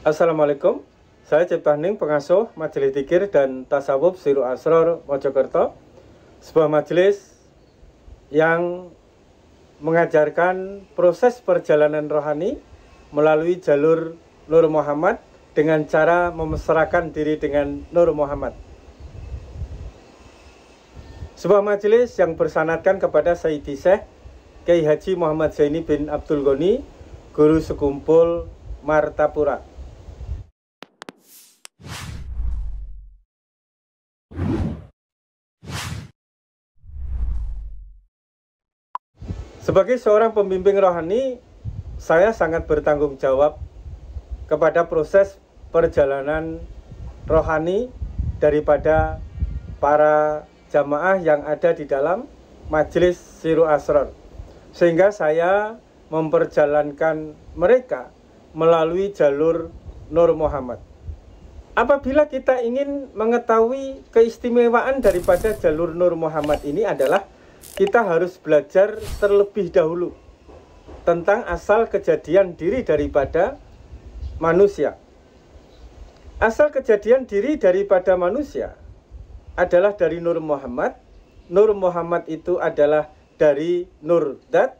Assalamualaikum, saya Cipta Hening, pengasuh Majelis Dzikir dan Tasawuf Sirul Asror Mojokerto, sebuah majelis yang mengajarkan proses perjalanan rohani melalui jalur Nur Muhammad dengan cara memesrakan diri dengan Nur Muhammad. Sebuah majelis yang bersanadkan kepada Sayyidi Syekh Kiai Haji Muhammad Zaini bin Abdul Ghani, Guru Sekumpul Martapura. Sebagai seorang pembimbing rohani, saya sangat bertanggung jawab kepada proses perjalanan rohani daripada para jamaah yang ada di dalam Majelis Sirul Asror, sehingga saya memperjalankan mereka melalui jalur Nur Muhammad. Apabila kita ingin mengetahui keistimewaan daripada jalur Nur Muhammad ini adalah kita harus belajar terlebih dahulu tentang asal kejadian diri daripada manusia. Asal kejadian diri daripada manusia adalah dari Nur Muhammad. Nur Muhammad itu adalah dari Nur Dat,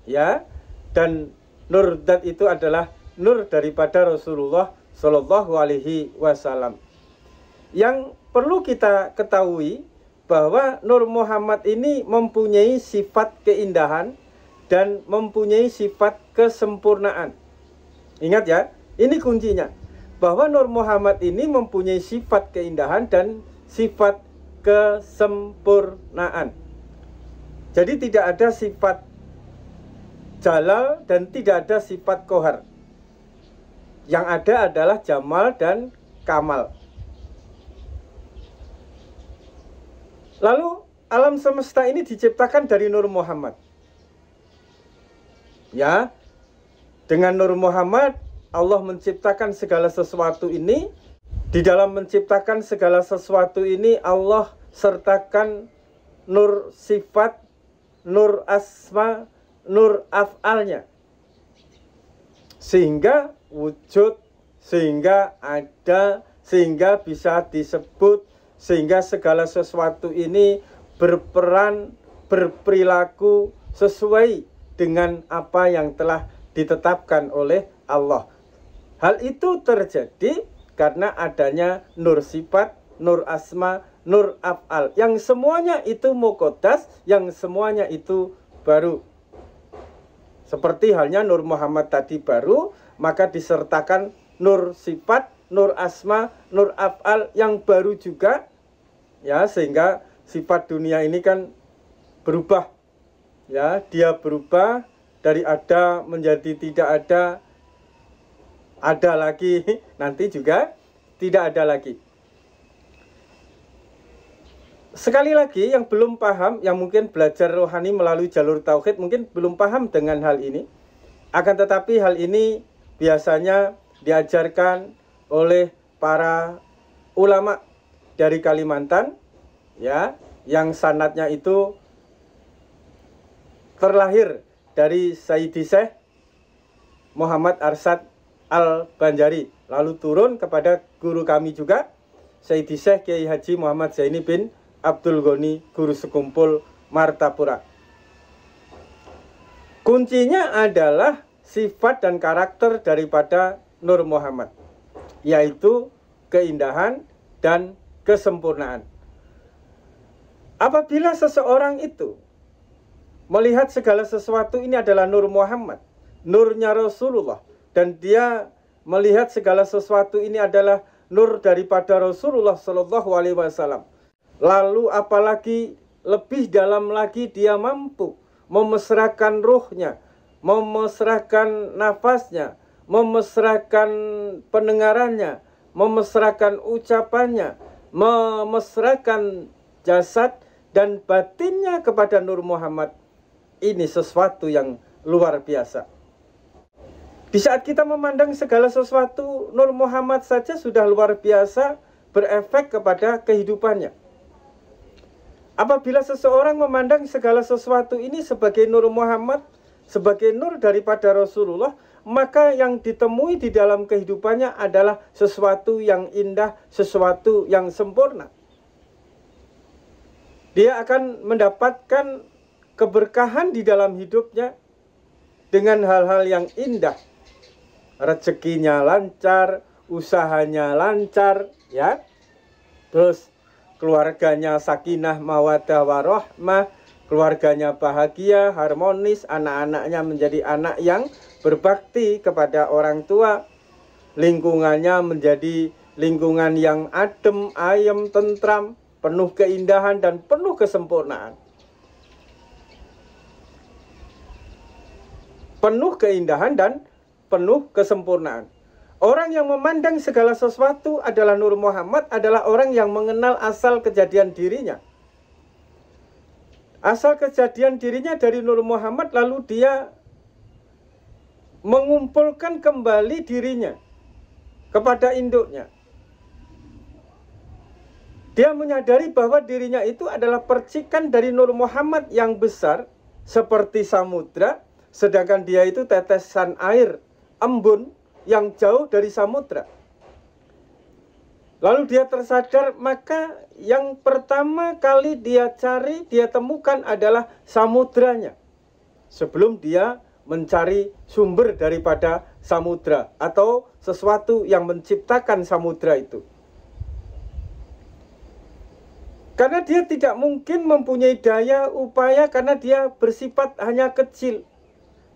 ya, dan Nur Dat itu adalah nur daripada Rasulullah Shallallahu Alaihi Wasallam. Yang perlu kita ketahui bahwa Nur Muhammad ini mempunyai sifat keindahan dan mempunyai sifat kesempurnaan. Ingat ya, ini kuncinya. Bahwa Nur Muhammad ini mempunyai sifat keindahan dan sifat kesempurnaan. Jadi tidak ada sifat jalal dan tidak ada sifat kohar. Yang ada adalah jamal dan kamal. Lalu alam semesta ini diciptakan dari Nur Muhammad. Ya, dengan Nur Muhammad Allah menciptakan segala sesuatu ini. Di dalam menciptakan segala sesuatu ini Allah sertakan nur sifat, nur asma, nur af'alnya. Sehingga wujud, sehingga ada, sehingga bisa disebut, sehingga segala sesuatu ini berperan, berperilaku sesuai dengan apa yang telah ditetapkan oleh Allah. Hal itu terjadi karena adanya nur sifat, nur asma, nur af'al, yang semuanya itu muqaddas, yang semuanya itu baru. Seperti halnya Nur Muhammad tadi baru, maka disertakan nur sifat, nur asma, nur af'al yang baru juga, ya, sehingga sifat dunia ini kan berubah, ya, dia berubah dari ada menjadi tidak ada lagi, nanti juga tidak ada lagi. Sekali lagi, yang belum paham, yang mungkin belajar rohani melalui jalur tauhid mungkin belum paham dengan hal ini. Akan tetapi hal ini biasanya diajarkan oleh para ulama dari Kalimantan, ya, yang sanadnya itu terlahir dari Sayyidi Syekh Muhammad Arsyad Al-Banjari, lalu turun kepada guru kami juga, Sayyidi Syekh Kiai Haji Muhammad Zaini bin Abdul Ghani, Guru Sekumpul Martapura. Kuncinya adalah sifat dan karakter daripada Nur Muhammad, yaitu keindahan dan kesempurnaan. Apabila seseorang itu melihat segala sesuatu ini adalah Nur Muhammad, nurnya Rasulullah, dan dia melihat segala sesuatu ini adalah nur daripada Rasulullah Shallallahu Alaihi Wasallam, lalu apalagi lebih dalam lagi dia mampu memesrakan ruhnya, memesrakan nafasnya, memesrakan pendengarannya, memesrakan ucapannya, memesrakan jasad dan batinnya kepada Nur Muhammad. Ini sesuatu yang luar biasa. Di saat kita memandang segala sesuatu, Nur Muhammad saja sudah luar biasa berefek kepada kehidupannya. Apabila seseorang memandang segala sesuatu ini sebagai Nur Muhammad, sebagai nur daripada Rasulullah, maka yang ditemui di dalam kehidupannya adalah sesuatu yang indah, sesuatu yang sempurna. Dia akan mendapatkan keberkahan di dalam hidupnya dengan hal-hal yang indah. Rezekinya lancar, usahanya lancar, ya. Terus keluarganya sakinah mawaddah warahmah, keluarganya bahagia, harmonis, anak-anaknya menjadi anak yang berbakti kepada orang tua, lingkungannya menjadi lingkungan yang adem, ayem, tentram, penuh keindahan dan penuh kesempurnaan. Penuh keindahan dan penuh kesempurnaan. Orang yang memandang segala sesuatu adalah Nur Muhammad adalah orang yang mengenal asal kejadian dirinya. Asal kejadian dirinya dari Nur Muhammad, lalu dia mengumpulkan kembali dirinya kepada induknya. Dia menyadari bahwa dirinya itu adalah percikan dari Nur Muhammad yang besar seperti samudra, sedangkan dia itu tetesan air embun yang jauh dari samudra. Lalu dia tersadar, maka yang pertama kali dia cari, dia temukan adalah samudranya, sebelum dia mencari sumber daripada samudra atau sesuatu yang menciptakan samudra itu. Karena dia tidak mungkin mempunyai daya upaya, karena dia bersifat hanya kecil.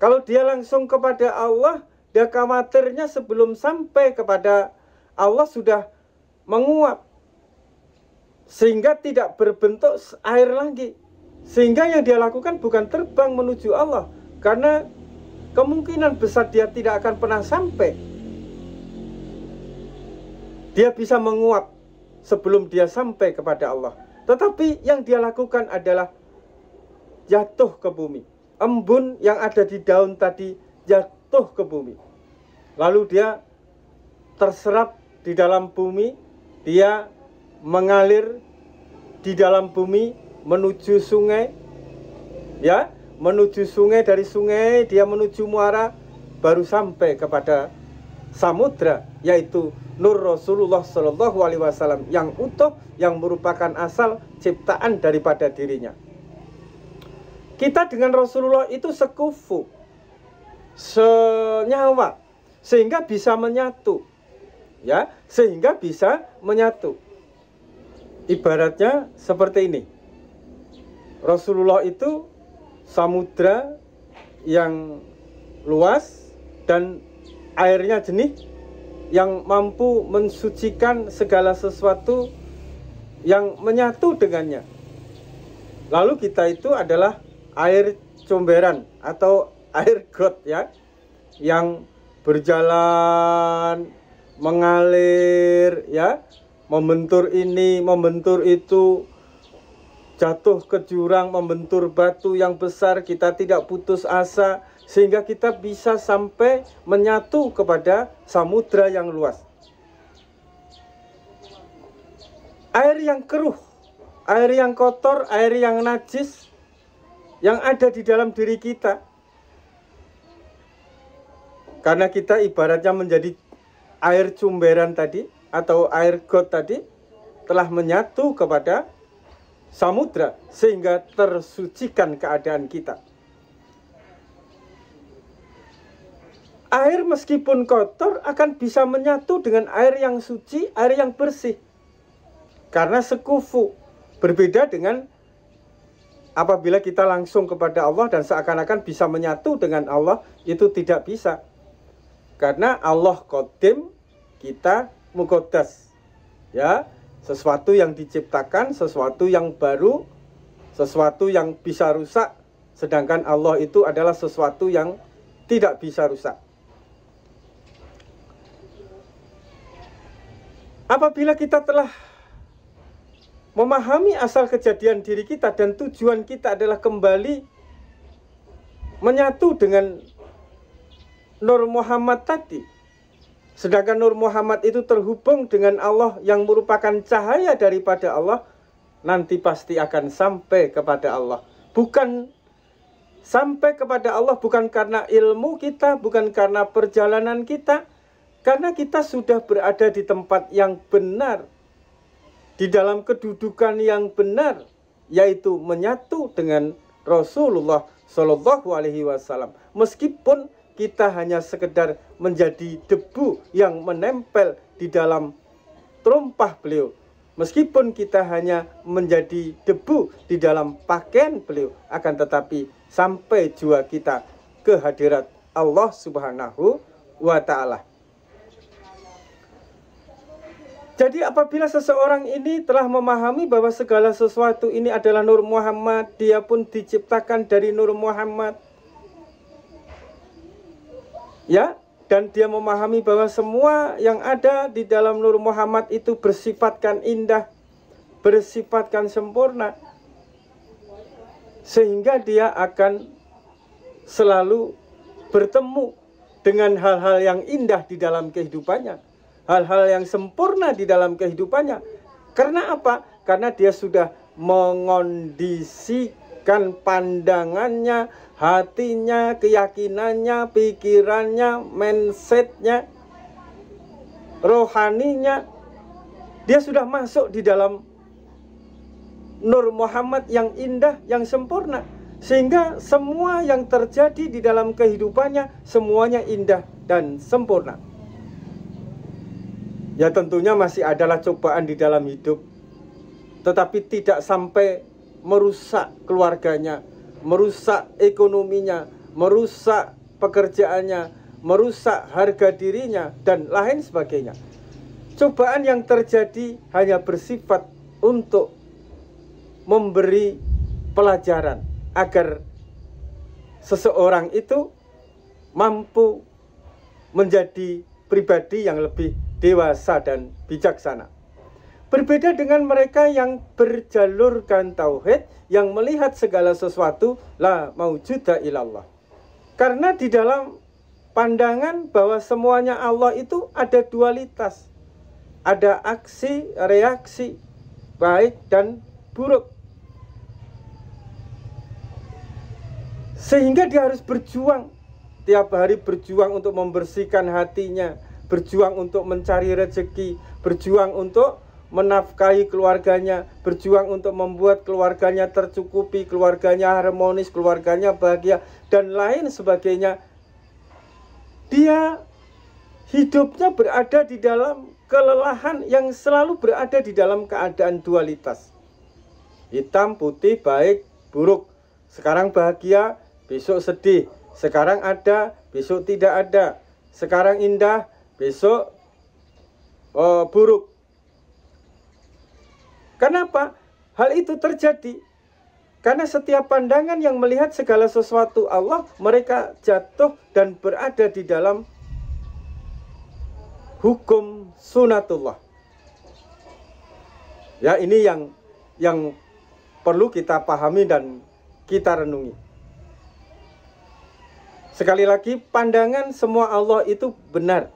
Kalau dia langsung kepada Allah, dia khawatirnya sebelum sampai kepada Allah sudah menguap, sehingga tidak berbentuk air lagi. Sehingga yang dia lakukan bukan terbang menuju Allah, karena kemungkinan besar dia tidak akan pernah sampai. Dia bisa menguap sebelum dia sampai kepada Allah. Tetapi yang dia lakukan adalah jatuh ke bumi. Embun yang ada di daun tadi jatuh ke bumi. Lalu dia terserap di dalam bumi, dia mengalir di dalam bumi menuju sungai, ya, menuju sungai, dari sungai dia menuju muara, baru sampai kepada samudra, yaitu Nur Rasulullah Shallallahu Alaihi Wasallam yang utuh, yang merupakan asal ciptaan daripada dirinya. Kita dengan Rasulullah itu sekufu, senyawa, sehingga bisa menyatu, ya, sehingga bisa menyatu. Ibaratnya seperti ini. Rasulullah itu samudra yang luas dan airnya jernih, yang mampu mensucikan segala sesuatu yang menyatu dengannya. Lalu kita itu adalah air comberan atau air got, ya, yang berjalan, mengalir, ya, membentur ini, membentur itu, jatuh ke jurang, membentur batu yang besar, kita tidak putus asa, sehingga kita bisa sampai menyatu kepada samudra yang luas. Air yang keruh, air yang kotor, air yang najis yang ada di dalam diri kita, karena kita ibaratnya menjadi air cumberan tadi atau air got tadi, telah menyatu kepada samudra sehingga tersucikan keadaan kita. Air meskipun kotor akan bisa menyatu dengan air yang suci, air yang bersih, karena sekufu. Berbeda dengan apabila kita langsung kepada Allah dan seakan-akan bisa menyatu dengan Allah, itu tidak bisa. Karena Allah qadim, kita muqaddas. Ya, sesuatu yang diciptakan, sesuatu yang baru, sesuatu yang bisa rusak, sedangkan Allah itu adalah sesuatu yang tidak bisa rusak. Apabila kita telah memahami asal kejadian diri kita dan tujuan kita adalah kembali menyatu dengan Nur Muhammad tadi, sedangkan Nur Muhammad itu terhubung dengan Allah yang merupakan cahaya daripada Allah, nanti pasti akan sampai kepada Allah. Bukan sampai kepada Allah bukan karena ilmu kita, bukan karena perjalanan kita, karena kita sudah berada di tempat yang benar, di dalam kedudukan yang benar, yaitu menyatu dengan Rasulullah Shallallahu Alaihi Wasallam. Meskipun kita hanya sekedar menjadi debu yang menempel di dalam terompah beliau, meskipun kita hanya menjadi debu di dalam pakaian beliau, akan tetapi sampai jiwa kita ke hadirat Allah Subhanahu wa Ta'ala. Jadi apabila seseorang ini telah memahami bahwa segala sesuatu ini adalah Nur Muhammad, dia pun diciptakan dari Nur Muhammad, ya, dan dia memahami bahwa semua yang ada di dalam Nur Muhammad itu bersifatkan indah, bersifatkan sempurna, sehingga dia akan selalu bertemu dengan hal-hal yang indah di dalam kehidupannya, hal-hal yang sempurna di dalam kehidupannya. Karena apa? Karena dia sudah mengondisikan pandangannya, hatinya, keyakinannya, pikirannya, mindsetnya, rohaninya. Dia sudah masuk di dalam Nur Muhammad yang indah, yang sempurna, sehingga semua yang terjadi di dalam kehidupannya semuanya indah dan sempurna. Ya tentunya masih adalah cobaan di dalam hidup, tetapi tidak sampai merusak keluarganya, merusak ekonominya, merusak pekerjaannya, merusak harga dirinya, dan lain sebagainya. Cobaan yang terjadi hanya bersifat untuk memberi pelajaran agar seseorang itu mampu menjadi pribadi yang lebih dewasa dan bijaksana. Berbeda dengan mereka yang berjalurkan tauhid, yang melihat segala sesuatu la maujuda ilallah. Karena di dalam pandangan bahwa semuanya Allah itu ada dualitas, ada aksi, reaksi, baik dan buruk. Sehingga dia harus berjuang, tiap hari berjuang untuk membersihkan hatinya, berjuang untuk mencari rezeki, berjuang untuk menafkahi keluarganya, berjuang untuk membuat keluarganya tercukupi, keluarganya harmonis, keluarganya bahagia, dan lain sebagainya. Dia hidupnya berada di dalam kelelahan yang selalu berada di dalam keadaan dualitas. Hitam, putih, baik, buruk. Sekarang bahagia, besok sedih. Sekarang ada, besok tidak ada. Sekarang indah, besok buruk. Kenapa hal itu terjadi? Karena setiap pandangan yang melihat segala sesuatu Allah, mereka jatuh dan berada di dalam hukum sunatullah. Ya, ini yang perlu kita pahami dan kita renungi. Sekali lagi, pandangan semua Allah itu benar.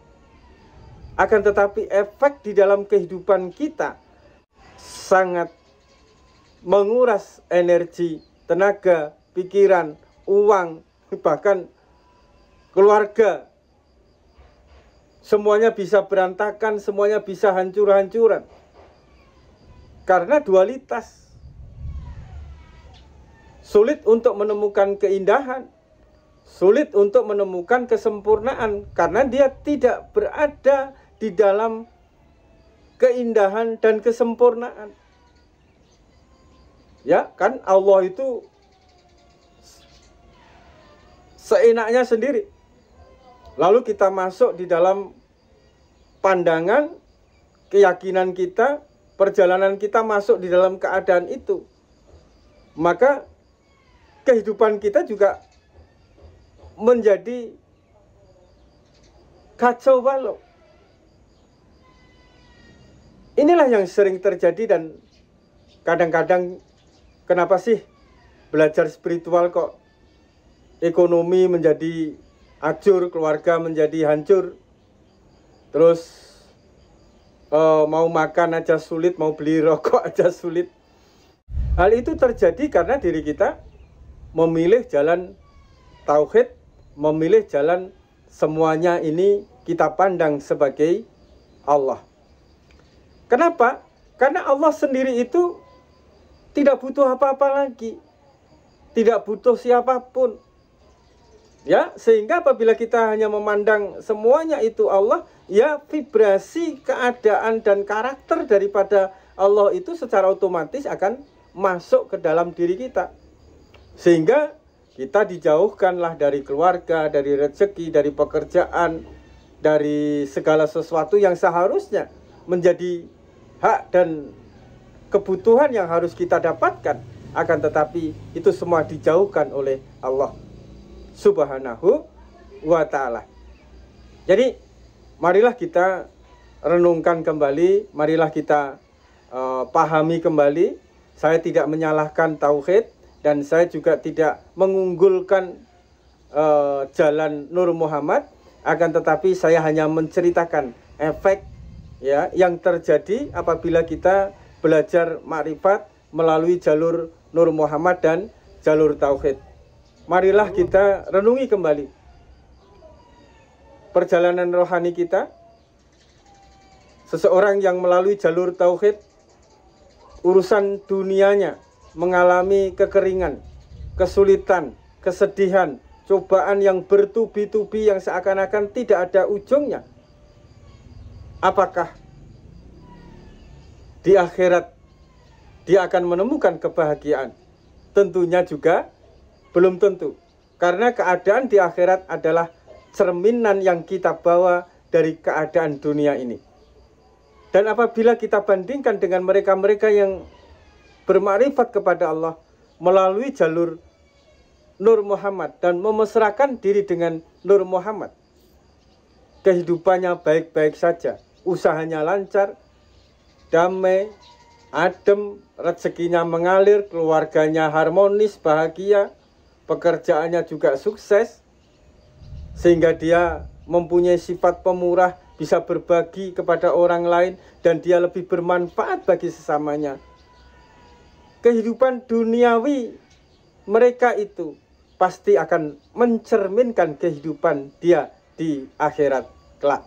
Akan tetapi efek di dalam kehidupan kita sangat menguras energi, tenaga, pikiran, uang, bahkan keluarga. Semuanya bisa berantakan, semuanya bisa hancur-hancuran. Karena dualitas. Sulit untuk menemukan keindahan, sulit untuk menemukan kesempurnaan, karena dia tidak berada di dalam keindahan dan kesempurnaan. Ya, kan Allah itu seenaknya sendiri. Lalu kita masuk di dalam pandangan, keyakinan kita, perjalanan kita masuk di dalam keadaan itu. Maka kehidupan kita juga menjadi kacau balau. Inilah yang sering terjadi, dan kadang-kadang kenapa sih belajar spiritual kok ekonomi menjadi hancur, keluarga menjadi hancur, terus mau makan aja sulit, mau beli rokok aja sulit. Hal itu terjadi karena diri kita memilih jalan tauhid, memilih jalan semuanya ini kita pandang sebagai Allah. Kenapa? Karena Allah sendiri itu tidak butuh apa-apa lagi, tidak butuh siapapun. Ya, sehingga apabila kita hanya memandang semuanya itu Allah, ya vibrasi keadaan dan karakter daripada Allah itu secara otomatis akan masuk ke dalam diri kita. Sehingga kita dijauhkanlah dari keluarga, dari rezeki, dari pekerjaan, dari segala sesuatu yang seharusnya menjadi hak dan kebutuhan yang harus kita dapatkan. Akan tetapi itu semua dijauhkan oleh Allah Subhanahu wa ta'ala. Jadi marilah kita renungkan kembali, marilah kita pahami kembali. Saya tidak menyalahkan tauhid dan saya juga tidak mengunggulkan jalan Nur Muhammad, akan tetapi saya hanya menceritakan efek ya yang terjadi apabila kita belajar makrifat melalui jalur Nur Muhammad dan jalur tauhid. Marilah kita renungi kembali perjalanan rohani kita. Seseorang yang melalui jalur tauhid, urusan dunianya mengalami kekeringan, kesulitan, kesedihan, cobaan yang bertubi-tubi yang seakan-akan tidak ada ujungnya. Apakah di akhirat dia akan menemukan kebahagiaan? Tentunya juga belum tentu. Karena keadaan di akhirat adalah cerminan yang kita bawa dari keadaan dunia ini. Dan apabila kita bandingkan dengan mereka-mereka yang bermakrifat kepada Allah melalui jalur Nur Muhammad dan memesrakan diri dengan Nur Muhammad, kehidupannya baik-baik saja, usahanya lancar, damai, adem, rezekinya mengalir, keluarganya harmonis, bahagia, pekerjaannya juga sukses, sehingga dia mempunyai sifat pemurah, bisa berbagi kepada orang lain, dan dia lebih bermanfaat bagi sesamanya. Kehidupan duniawi mereka itu pasti akan mencerminkan kehidupan dia di akhirat kelak.